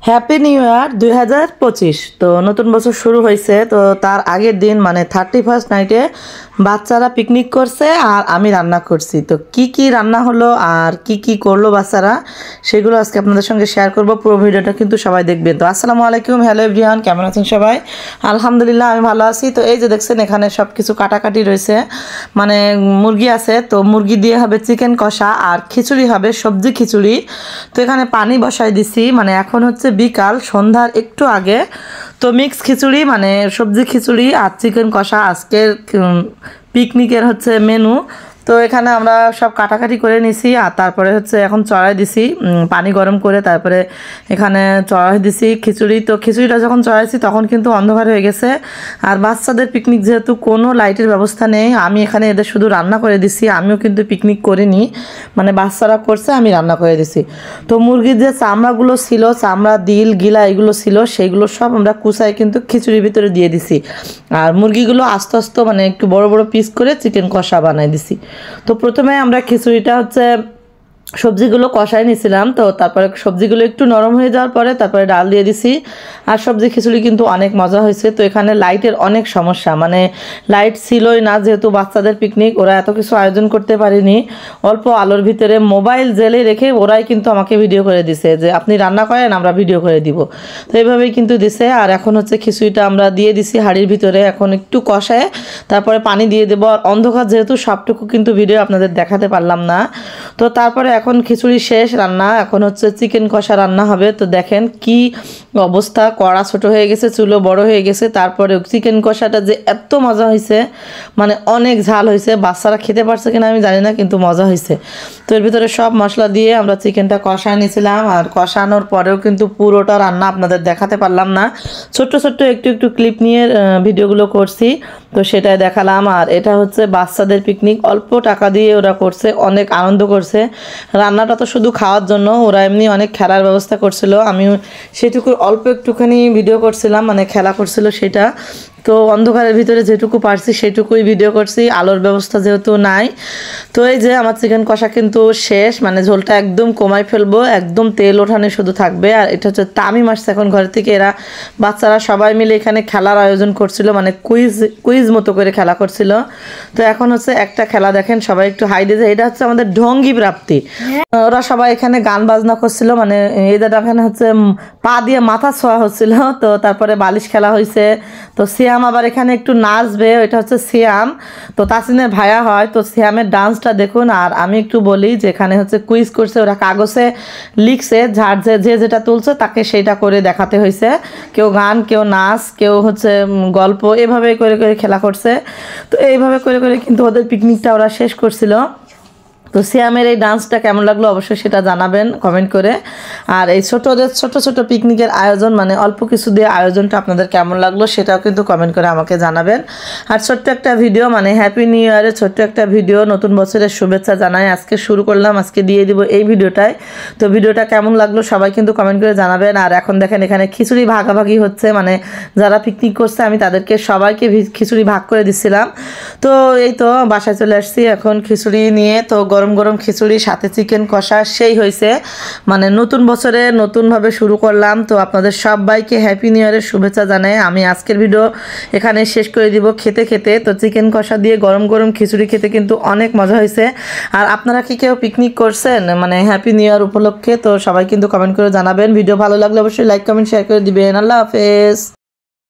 Happy new year 2025। তো নতুন বছর শুরু হয়েছে, তো তার আগের দিন মানে 31st নাইটে বাচ্চারা পিকনিক করছে আর আমি রান্না করছি। তো কি কি রান্না হলো আর কি কি করলো বাচ্চারা, সেগুলো আজকে আপনাদের সঙ্গে শেয়ার করব। পুরো ভিডিওটা কিন্তু সবাই দেখবেন। তো আসসালামু আলাইকুম, হ্যালো এভরিওয়ান, কেমন আছেন সবাই? আলহামদুলিল্লাহ আমি ভালো আছি। তো এই যে দেখছেন এখানে সব কিছু কাটাকাটি রয়েছে, মানে মুরগি আছে, তো মুরগি দিয়ে হবে চিকেন কষা আর খিচুড়ি হবে, সবজি খিচুড়ি। তো এখানে পানি বসাই দিছি, মানে এখন হচ্ছে বিকাল সন্ধ্যার একটু আগে। তো মিক্স খিচুড়ি মানে সবজি খিচুড়ি আর চিকেন কষা আজকের পিকনিকের হচ্ছে মেনু। তো এখানে আমরা সব কাটাকাটি করে নিছি আর তারপরে হচ্ছে এখন চড়াই দিছি পানি গরম করে, তারপরে এখানে চড়াই দিছি খিচুড়ি। তো খিচুড়িটা যখন চড়াইছি তখন কিন্তু অন্ধকার হয়ে গেছে। আর বাচ্চাদের পিকনিক যেহেতু কোনো লাইটের ব্যবস্থা নেই, আমি এখানে এদের শুধু রান্না করে দিছি, আমিও কিন্তু পিকনিক করিনি, মানে বাচ্চারা করছে আমি রান্না করে দিছি। তো মুরগির যে চামড়াগুলো ছিল, চামড়া দিল গিলা এগুলো ছিল, সেইগুলো সব আমরা কুচাই কিন্তু খিচুড়ির ভিতরে দিয়ে দিছি। আর মুরগিগুলো আস্তে আস্তে মানে একটু বড় বড় পিস করে চিকেন কষা বানাই দিছি। তো প্রথমে আমরা খিচুড়িটা হচ্ছে সবজিগুলো কষাই নিয়েছিলাম, তো তারপরে সবজিগুলো একটু নরম হয়ে যাওয়ার পরে তারপরে ডাল দিয়ে দিছি। আর সবজি খিচুড়ি কিন্তু অনেক মজা হয়েছে। তো এখানে লাইটের অনেক সমস্যা, মানে লাইট ছিলই না, যেহেতু বাচ্চাদের পিকনিক, ওরা এত কিছু আয়োজন করতে পারেনি। অল্প আলোর ভিতরে মোবাইল জেলে রেখে ওরাই কিন্তু আমাকে ভিডিও করে দিছে যে আপনি রান্না করেন, আমরা ভিডিও করে দিব। তো এইভাবেই কিন্তু দিছে। আর এখন হচ্ছে খিচুড়িটা আমরা দিয়ে দিছি হাঁড়ির ভিতরে, এখন একটু কষায় তারপরে পানি দিয়ে দেবো। আর অন্ধকার যেহেতু সবটুকু কিন্তু ভিডিও আপনাদের দেখাতে পারলাম না। তো তারপরে এখন খিচুড়ি শেষ রান্না, এখন হচ্ছে চিকেন কষা রান্না হবে। তো দেখেন কি অবস্থা, কড়া ছোট হয়ে গেছে, চুলো বড় হয়ে গেছে, তারপরে চিকেন কষাটা যে এত মজা হয়েছে, মানে অনেক ঝাল হয়েছে। বাচ্চারা খেতে পারছে কিনা আমি জানি না, কিন্তু মজা হয়েছে। তো এর ভিতরে সব মশলা দিয়ে আমরা চিকেনটা কষায় নিয়েছিলাম। আর কষানোর পরেও কিন্তু পুরোটা রান্না আপনাদের দেখাতে পারলাম না, ছোট্ট ছোট্ট একটু একটু ক্লিপ নিয়ে ভিডিওগুলো করছি, তো সেটাই দেখালাম। আর এটা হচ্ছে বাচ্চাদের পিকনিক, অল্প টাকা দিয়ে ওরা করছে, অনেক আনন্দ করছে। রান্নাটা তো শুধু খাওয়ার জন্য, ওরা এমনি অনেক খেলার ব্যবস্থা করছিল, আমি সেটুকু অল্প একটুখানি ভিডিও করছিলাম, মানে খেলা করছিল সেটা। তো অন্ধকারের ভিতরে যেটুকু পারছি সেটুকুই ভিডিও করছি, আলোর ব্যবস্থা যেহেতু নাই। তো এই যে আমার চিকেন কষা কিন্তু শেষ, মানে ঝোলটা একদম কমাই ফেলবো, একদম তেল ওঠানো শুধু থাকবে। আর এটা হচ্ছে তামিম আসছে এখন ঘর থেকে, এরা বাচ্চারা সবাই মিলে এখানে খেলার আয়োজন করছিল, মানে কুইজ মতো করে খেলা করছিল। তো এখন হচ্ছে একটা খেলা দেখেন, সবাই একটু হাই দিয়েছে, এটা হচ্ছে আমাদের ঢঙ্গি প্রাপ্তি। ওরা সবাই এখানে গান বাজনা করছিল, মানে এদের এখানে হচ্ছে পা দিয়ে মাথা ছোঁয়া হচ্ছিল। তো তারপরে বালিশ খেলা হয়েছে। তো সিয়াম আবার এখানে একটু নাচবে, এটা হচ্ছে সিয়াম, তো তাসিনের ভাইয়া হয়। তো সিয়ামের ডান্সটা দেখুন। আর আমি একটু বলি যে এখানে হচ্ছে কুইজ করছে, ওরা কাগজে লিখছে, যার যে যেটা তুলছে তাকে সেইটা করে দেখাতে হয়েছে, কেউ গান, কেউ নাচ, কেউ হচ্ছে গল্প, এভাবে করে করে খেলা করছে। তো এইভাবে করে করে কিন্তু ওদের পিকনিকটা ওরা শেষ করছিল। তো সিয়ামের এই ডান্সটা কেমন লাগলো অবশ্যই সেটা জানাবেন কমেন্ট করে। আর এই ছোটোদের ছোট ছোট পিকনিকের আয়োজন, মানে অল্প কিছু দিয়ে আয়োজনটা আপনাদের কেমন লাগলো সেটাও কিন্তু কমেন্ট করে আমাকে জানাবেন। আর ছোট্ট একটা ভিডিও, মানে হ্যাপি নিউ ইয়ারের ছোট্ট একটা ভিডিও, নতুন বছরের শুভেচ্ছা জানাই আজকে শুরু করলাম, আজকে দিয়ে দিব এই ভিডিওটায়। তো ভিডিওটা কেমন লাগলো সবাই কিন্তু কমেন্ট করে জানাবেন। আর এখন দেখেন এখানে খিচুড়ি ভাগাভাগি হচ্ছে, মানে যারা পিকনিক করছে আমি তাদেরকে সবাইকে খিচুড়ি ভাগ করে দিচ্ছিলাম। তো এই তো বাসায় চলে আসছি এখন খিচুড়ি নিয়ে। তো গরম গরম খিচুড়ি সাথে চিকেন কষা সেই হয়েছে, মানে নতুন বছরে নতুনভাবে শুরু করলাম। তো আপনাদের সবাইকে হ্যাপি নিউ ইয়ারের শুভেচ্ছা জানাই। আমি আজকের ভিডিও এখানে শেষ করে দিব খেতে খেতে। তো চিকেন কষা দিয়ে গরম গরম খিচুড়ি খেতে কিন্তু অনেক মজা হয়েছে। আর আপনারা কি কেউ পিকনিক করছেন মানে হ্যাপি নিউ ইয়ার উপলক্ষে? তো সবাই কিন্তু কমেন্ট করে জানাবেন। ভিডিও ভালো লাগলে অবশ্যই লাইক কমেন্ট শেয়ার করে দিবেন। আল্লাহ হাফেজ।